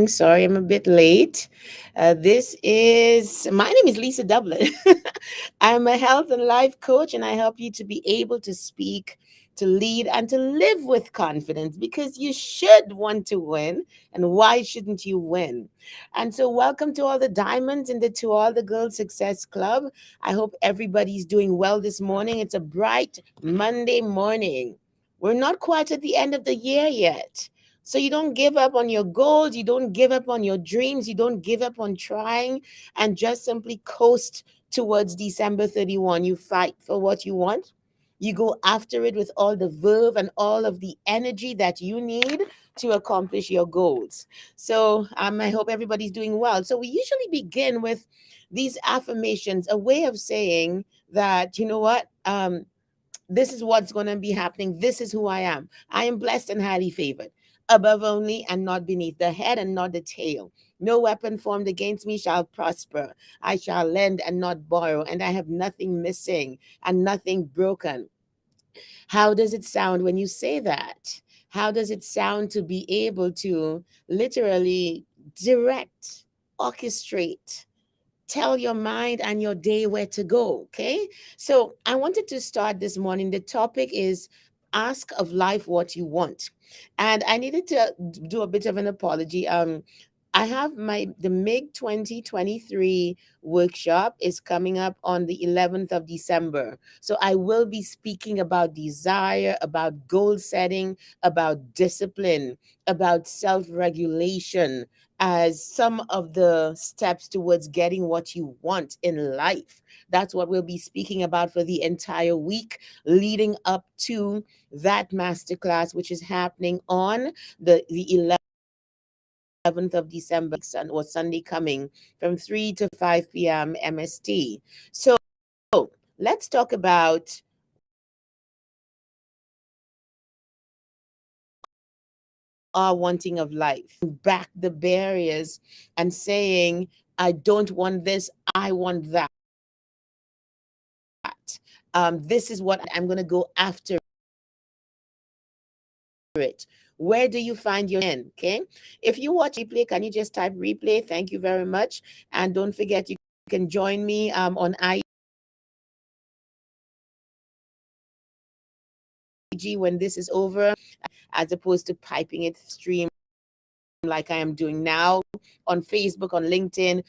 Sorry, I'm a bit late. My name is Lisa Dublin. I'm a health and life coach, and I help you to be able to speak, to lead, and to live with confidence because you should want to win. And why shouldn't you win? And so, welcome to all the diamonds and to all the Girl Success Club. I hope everybody's doing well this morning. It's a bright Monday morning. We're not quite at the end of the year yet. So you don't give up on your goals, you don't give up on your dreams, you don't give up on trying and just simply coast towards December 31. You fight for what you want. You go after it with all the verve and all of the energy that you need to accomplish your goals. So I hope everybody's doing well. So we usually begin with these affirmations, a way of saying that, you know what? This is what's going to be happening. This is who I am. I am blessed and highly favored, above only and not beneath, the head and not the tail. No weapon formed against me shall prosper. I shall lend and not borrow, and I have nothing missing and nothing broken. How does it sound when you say that? How does it sound to be able to literally direct, orchestrate, tell your mind and your day where to go? Okay. So I wanted to start this morning. The topic is ask of life what you want. And I needed to do a bit of an apology. I have the MIG 2023 workshop is coming up on the 11th of December. So I will be speaking about desire, about goal setting, about discipline, about self-regulation, as some of the steps towards getting what you want in life. That's what we'll be speaking about for the entire week leading up to that masterclass, which is happening on the 11th of December or Sunday coming from 3 to 5 p.m. MST. So let's talk about our wanting of life, back the barriers and saying, I don't want this, I want that. This is what I'm going to go after it. Where do you find your in? Okay. If you watch replay, can you just type replay? Thank you very much. And don't forget, you can join me on IG when this is over, as opposed to piping it stream like I am doing now on Facebook, on LinkedIn,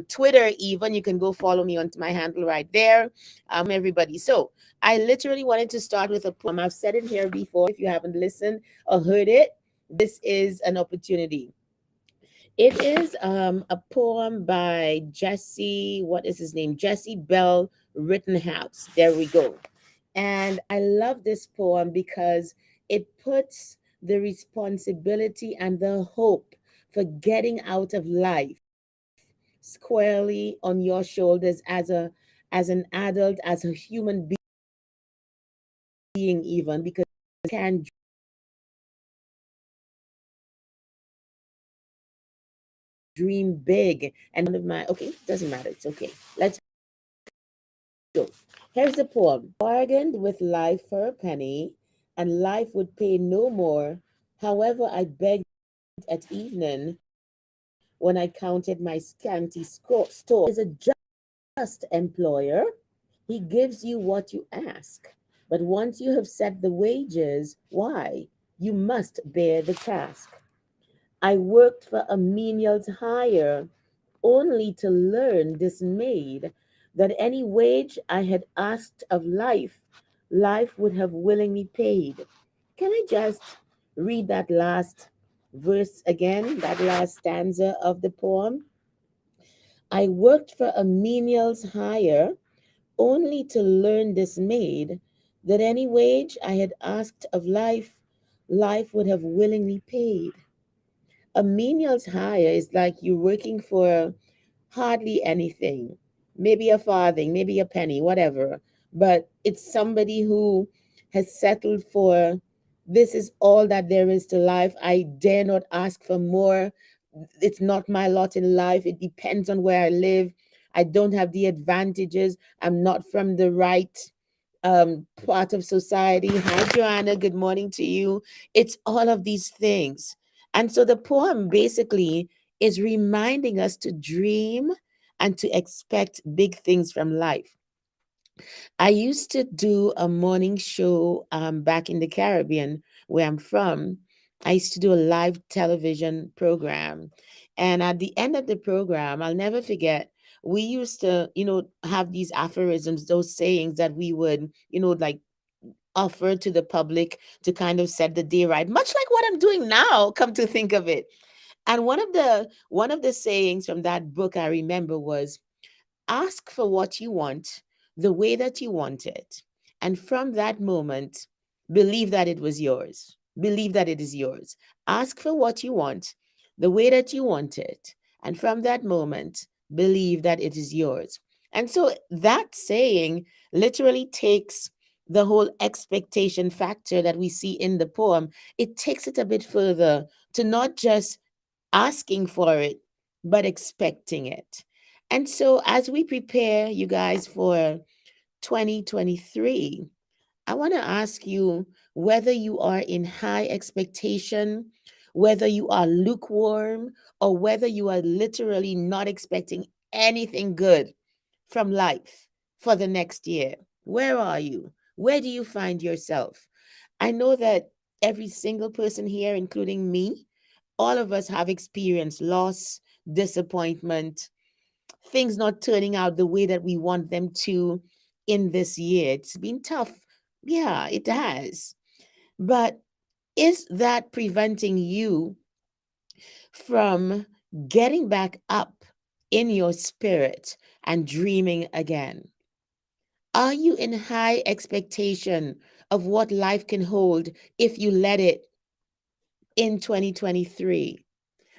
Twitter. Even you can go follow me on my handle right there. Everybody. So I literally wanted to start with a poem. I've said it here before. If you haven't listened or heard it, this is an opportunity. It is a poem by Jesse. What is his name? Jesse Bell Rittenhouse. There we go. And I love this poem because it puts the responsibility and the hope for getting out of life squarely on your shoulders as an adult, as a human being, even because you can dream big. And one of my okay, doesn't matter, it's okay. Let's go. Here's the poem. Bargained with life for a penny, and life would pay no more. However, I begged at evening when I counted my scanty store. Is a just employer. He gives you what you ask. But once you have set the wages, why? You must bear the task. I worked for a menial's hire, only to learn dismayed that any wage I had asked of life, life would have willingly paid. Can I just read that last verse again, that last stanza of the poem? I worked for a menial's hire, only to learn dismayed that any wage I had asked of life, life would have willingly paid. A menial's hire is like you working for hardly anything, maybe a farthing, maybe a penny, whatever. But it's somebody who has settled for this is all that there is to life. I dare not ask for more. It's not my lot in life. It depends on where I live. I don't have the advantages. I'm not from the right part of society. Hi, Joanna. Good morning to you. It's all of these things. And so the poem basically is reminding us to dream and to expect big things from life. I used to do a morning show back in the Caribbean where I'm from. I used to do a live television program. And at the end of the program, I'll never forget, we used to, have these aphorisms, those sayings that we would, like offer to the public to kind of set the day right, much like what I'm doing now, come to think of it. And one of the sayings from that book I remember was, ask for what you want the way that you want it. And from that moment, believe that it was yours. Believe that it is yours. Ask for what you want the way that you want it. And from that moment, believe that it is yours. And so that saying literally takes the whole expectation factor that we see in the poem, it takes it a bit further to not just asking for it, but expecting it. And so, as we prepare you guys for 2023, I want to ask you whether you are in high expectation, whether you are lukewarm, or whether you are literally not expecting anything good from life for the next year. Where are you? Where do you find yourself? I know that every single person here, including me, all of us have experienced loss, disappointment, things not turning out the way that we want them to in this year. It's been tough. Yeah, it has. But is that preventing you from getting back up in your spirit and dreaming again? Are you in high expectation of what life can hold if you let it in 2023?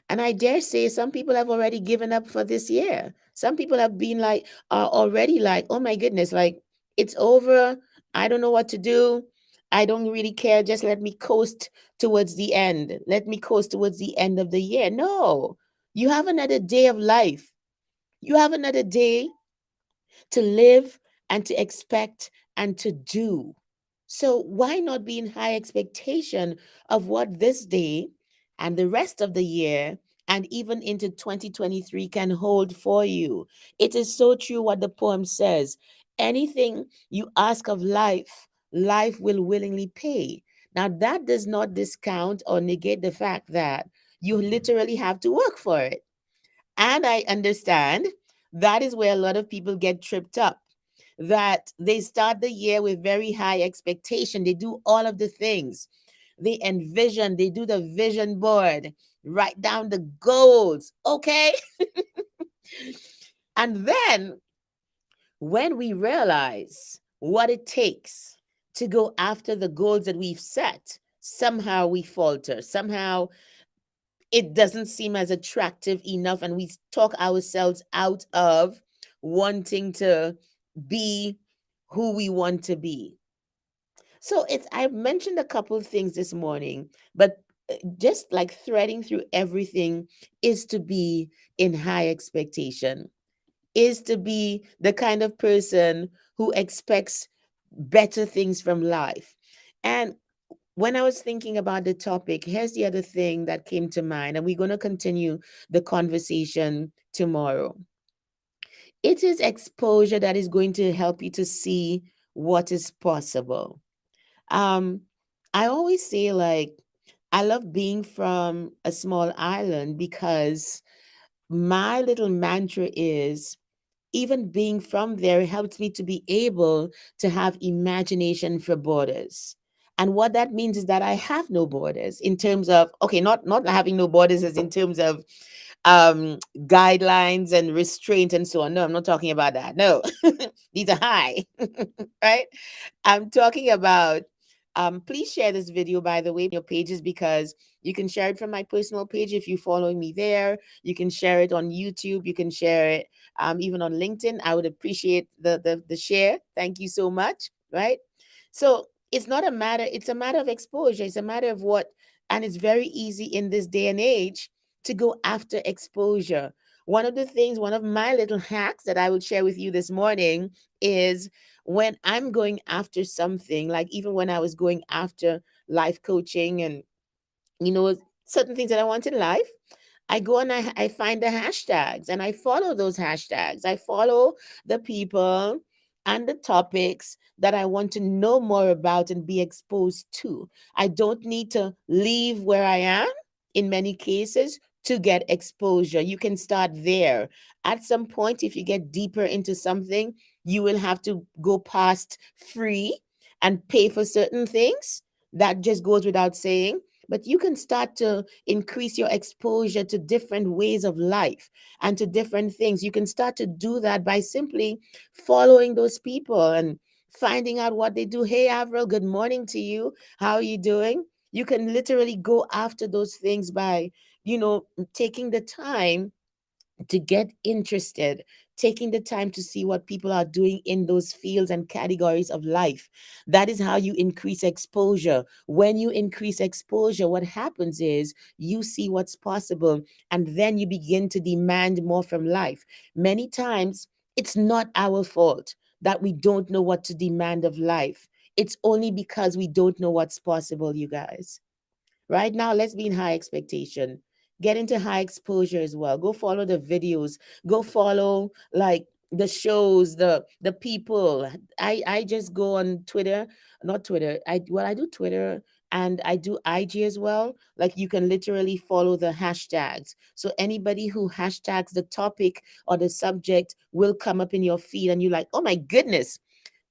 And I dare say some people have already given up for this year. Some people have been like, are already like, oh my goodness, like it's over. I don't know what to do. I don't really care. Just let me coast towards the end. Let me coast towards the end of the year. No, you have another day of life. You have another day to live and to expect and to do. So why not be in high expectation of what this day and the rest of the year and even into 2023 can hold for you? It is so true what the poem says. Anything you ask of life, life will willingly pay. Now, that does not discount or negate the fact that you literally have to work for it. And I understand that is where a lot of people get tripped up. That they start the year with very high expectation. They do all of the things. They envision, they do the vision board, write down the goals. Okay. And then when we realize what it takes to go after the goals that we've set, somehow we falter. Somehow it doesn't seem as attractive enough and we talk ourselves out of wanting to be who we want to be. So it's I've mentioned a couple of things this morning, but just like threading through everything is to be in high expectation, is to be the kind of person who expects better things from life. And when I was thinking about the topic, here's the other thing that came to mind, and we're going to continue the conversation tomorrow. It is exposure that is going to help you to see what is possible. Um, I always say, like, I love being from a small island because my little mantra is even being from there helps me to be able to have imagination for borders. And what that means is that I have no borders in terms of, okay, not having no borders as in terms of guidelines and restraint and so on. No, I'm not talking about that. No. These are high. Right? I'm talking about, please share this video, by the way, your pages, because you can share it from my personal page if you're following me there. You can share it on YouTube. You can share it even on LinkedIn. I would appreciate the share. Thank you so much. Right? So it's not a matter, it's a matter of exposure. It's a matter of what, and it's very easy in this day and age to go after exposure. One of the things, one of my little hacks that I will share with you this morning is when I'm going after something, like even when I was going after life coaching and, you know, certain things that I want in life, I go and I find the hashtags and I follow those hashtags. I follow the people and the topics that I want to know more about and be exposed to. I don't need to leave where I am in many cases to get exposure. You can start there. At some point, if you get deeper into something, you will have to go past free and pay for certain things. That just goes without saying. But you can start to increase your exposure to different ways of life and to different things. You can start to do that by simply following those people and finding out what they do. Hey, Avril, good morning to you. How are you doing? You can literally go after those things by, taking the time to get interested, taking the time to see what people are doing in those fields and categories of life. That is how you increase exposure. When you increase exposure, what happens is you see what's possible and then you begin to demand more from life. Many times, it's not our fault that we don't know what to demand of life. It's only because we don't know what's possible, you guys. Right now, let's be in high expectation. Get into high exposure as well. Go follow the videos. Go follow like the shows, the people. I just go on Twitter, not Twitter. I do Twitter and I do IG as well. Like you can literally follow the hashtags. So anybody who hashtags the topic or the subject will come up in your feed and you're like, oh my goodness,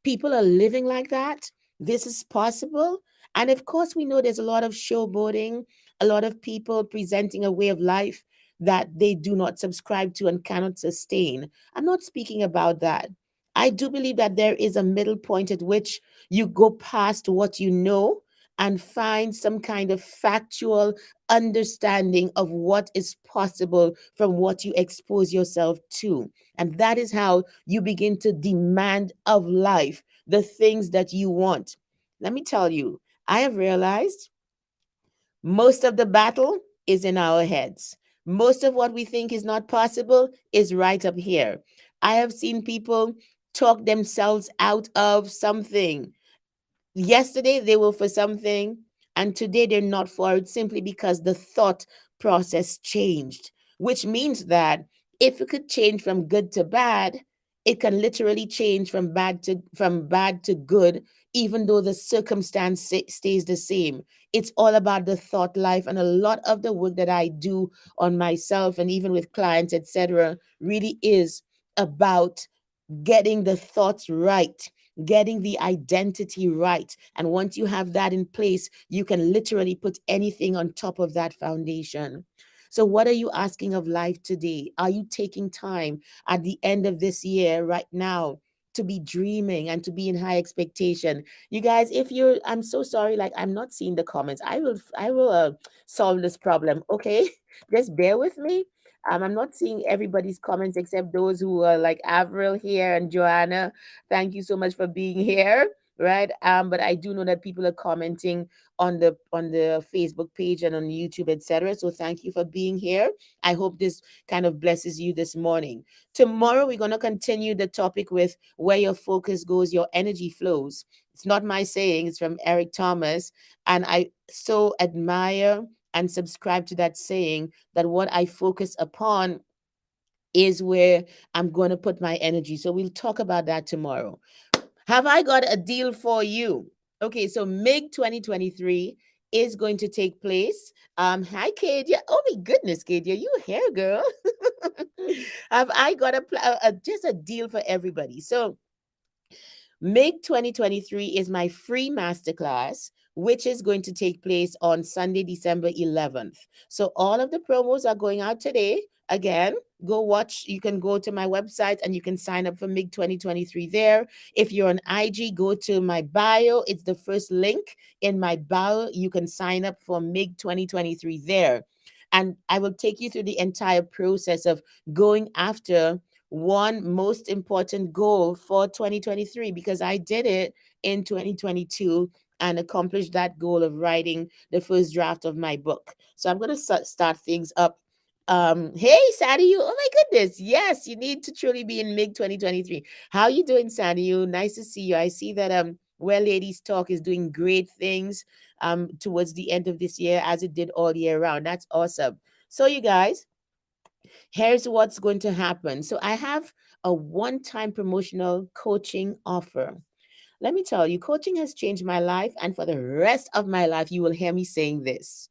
people are living like that. This is possible. And of course, we know there's a lot of showboating, a lot of people presenting a way of life that they do not subscribe to and cannot sustain. I'm not speaking about that. I do believe that there is a middle point at which you go past what you know and find some kind of factual understanding of what is possible from what you expose yourself to. And that is how you begin to demand of life the things that you want. Let me tell you, I have realized most of the battle is in our heads. Most of what we think is not possible is right up here. I have seen people talk themselves out of something. Yesterday they were for something and today they're not for it simply because the thought process changed, which means that if it could change from good to bad, it can literally change from bad to good, even though the circumstance stays the same. It's all about the thought life, and a lot of the work that I do on myself and even with clients, etc., really is about getting the thoughts right, getting the identity right. And once you have that in place, you can literally put anything on top of that foundation. So, what are you asking of life today? Are you taking time at the end of this year, right now, to be dreaming and to be in high expectation? You guys, if you're, I'm so sorry, like I'm not seeing the comments. I will solve this problem. Okay, just bear with me. I'm not seeing everybody's comments except those who are like Avril here and Joanna. Thank you so much for being here. Right. But I do know that people are commenting on the Facebook page and on YouTube, etc. So thank you for being here. I hope this kind of blesses you this morning. Tomorrow we're gonna continue the topic with where your focus goes, your energy flows. It's not my saying, it's from Eric Thomas. And I so admire and subscribe to that saying that what I focus upon is where I'm going to put my energy. So we'll talk about that tomorrow. Have I got a deal for you? Okay, so MIG 2023 is going to take place. Hi, Kadia. Oh my goodness, Kadia, you here, girl? Have I got just a deal for everybody? So MIG 2023 is my free masterclass, which is going to take place on Sunday, December 11th. So all of the promos are going out today. Again, go watch. You can go to my website and you can sign up for MIG 2023 there. If you're on IG, go to my bio. It's the first link in my bio. You can sign up for MIG 2023 there. And I will take you through the entire process of going after one most important goal for 2023 because I did it in 2022 and accomplished that goal of writing the first draft of my book. So I'm going to start things up. Hey Sandy, you, oh my goodness, yes, you need to truly be in MIG 2023. How you doing, Sandy? You, nice to see you. I see that where Ladies Talk is doing great things towards the end of this year as it did all year round. That's awesome. So, you guys, here's what's going to happen. So, I have a one time promotional coaching offer. Let me tell you, coaching has changed my life, and for the rest of my life, you will hear me saying this.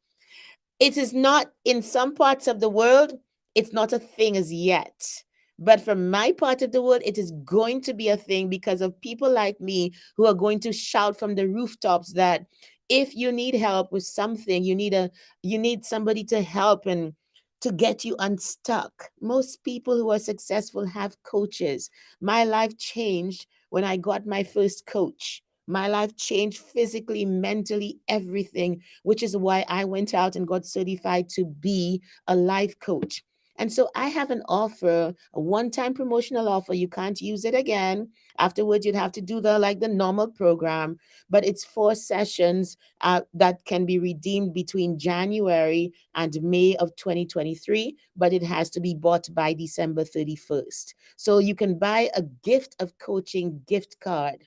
It is not in some parts of the world, it's not a thing as yet. But from my part of the world, it is going to be a thing because of people like me who are going to shout from the rooftops that if you need help with something, you need somebody to help and to get you unstuck. Most people who are successful have coaches. My life changed when I got my first coach. My life changed physically, mentally, everything, which is why I went out and got certified to be a life coach. And so I have an offer, a one-time promotional offer. You can't use it again. Afterwards, you'd have to do the normal program, but it's 4 sessions that can be redeemed between January and May of 2023, but it has to be bought by December 31st. So you can buy a gift of coaching gift card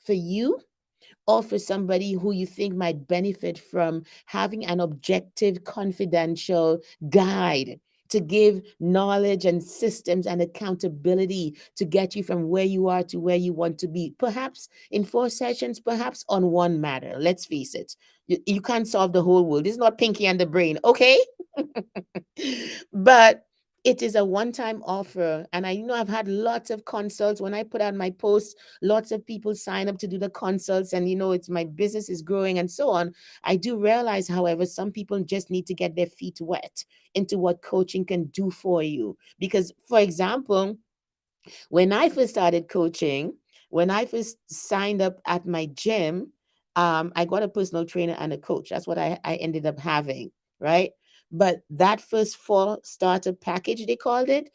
for you or for somebody who you think might benefit from having an objective, confidential guide to give knowledge and systems and accountability to get you from where you are to where you want to be. Perhaps in 4 sessions, perhaps on one matter. Let's face it. You can't solve the whole world. It's not Pinky and the Brain, okay? But it is a one-time offer, and I know I've had lots of consults. When I put out my posts, lots of people sign up to do the consults, and it's my business is growing and so on. I do realize, however, some people just need to get their feet wet into what coaching can do for you. Because, for example, when I first started coaching, when I first signed up at my gym, I got a personal trainer and a coach. That's what I ended up having, right? But that first 4 starter package, they called it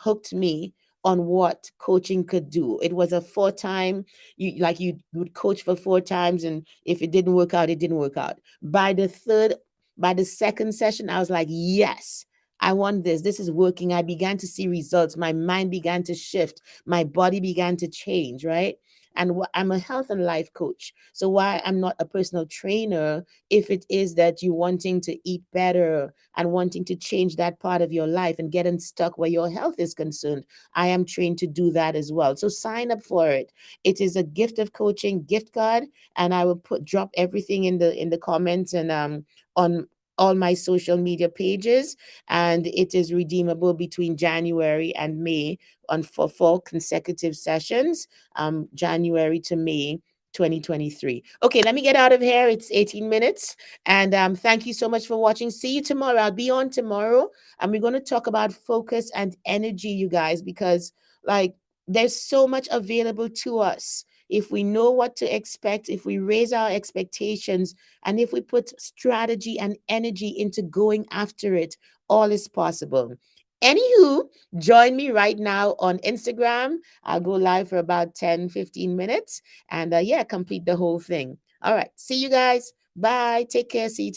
hooked me on what coaching could do. It was a 4 time, you would coach for 4 times, and if it didn't work out, it didn't work out. By the second session, I was like, yes, I want this. This is working. I began to see results. My mind began to shift. My body began to change, right? And I'm a health and life coach. So why I'm not a personal trainer, if it is that you wanting to eat better and wanting to change that part of your life and get unstuck where your health is concerned, I am trained to do that as well. So sign up for it. It is a gift of coaching gift card, and I will drop everything in the comments and on all my social media pages, and it is redeemable between January and May on for 4 consecutive sessions, January to May 2023. Okay, let me get out of here. It's 18 minutes. And thank you so much for watching. See you tomorrow. I'll be on tomorrow. And we're going to talk about focus and energy, you guys, because like there's so much available to us. If we know what to expect, if we raise our expectations, and if we put strategy and energy into going after it, all is possible. Anywho, join me right now on Instagram. I'll go live for about 10-15 minutes and yeah, complete the whole thing. All right. See you guys. Bye. Take care. See you tomorrow.